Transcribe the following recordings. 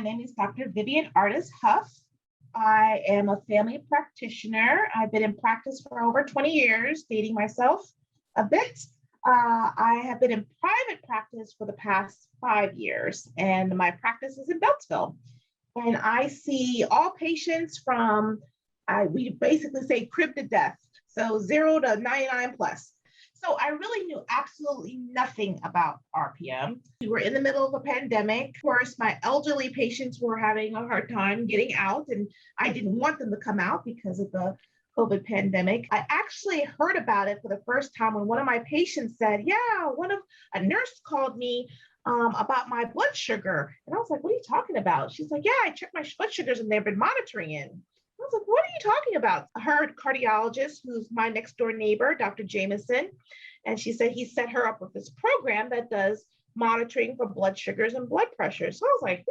My name is Dr. Vivian Artis-Hough. I am a family practitioner. I've been in practice for over 20 years, dating myself a bit. I have been in private practice for the past 5 years, and my practice is in Beltsville. And I see all patients from, we basically say crib to death, so 0 to 99 plus. So I really knew absolutely nothing about RPM. We were in the middle of a pandemic. Of course, my elderly patients were having a hard time getting out, and I didn't want them to come out because of the COVID pandemic. I actually heard about it for the first time when one of my patients said, a nurse called me about my blood sugar. And I was like, what are you talking about? She's like, yeah, I checked my blood sugars and they've been monitoring it. I was like, what are you talking about? I heard cardiologist, who's my next door neighbor, Dr. Jameson, and she said he set her up with this program that does monitoring for blood sugars and blood pressure. So I was like,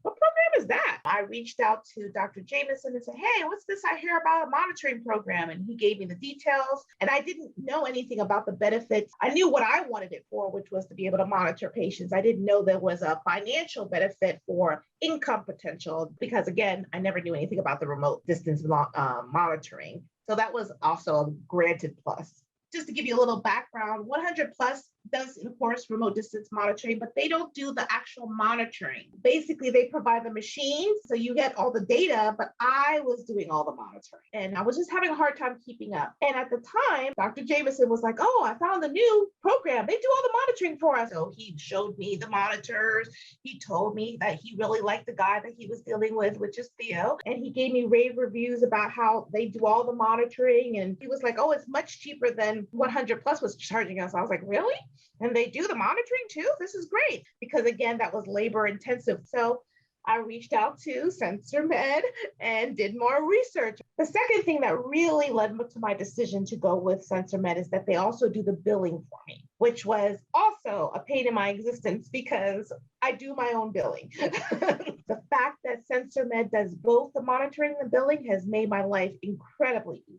what program is that? I reached out to Dr. Jameson and said, hey, what's this I hear about a monitoring program? And he gave me the details. And I didn't know anything about the benefits. I knew what I wanted it for, which was to be able to monitor patients. I didn't know there was a financial benefit for income potential because, again, I never knew anything about the remote distance monitoring. So that was also a granted plus. Just to give you a little background, 100 Plus does, of course, remote distance monitoring, but they don't do the actual monitoring. Basically, they provide the machines, so you get all the data, but I was doing all the monitoring. And I was just having a hard time keeping up. And at the time, Dr. Jameson was like, oh, I found a new program. They do all the monitoring for us. So he showed me the monitors. He told me that he really liked the guy that he was dealing with, which is Theo. And he gave me rave reviews about how they do all the monitoring. And he was like, oh, it's much cheaper than 100 Plus was charging us. I was like, really? And they do the monitoring too? This is great. Because again, that was labor intensive. So I reached out to SynsorMed and did more research. The second thing that really led to my decision to go with SynsorMed is that they also do the billing for me, which was also a pain in my existence because I do my own billing. The fact that SynsorMed does both the monitoring and the billing has made my life incredibly easy.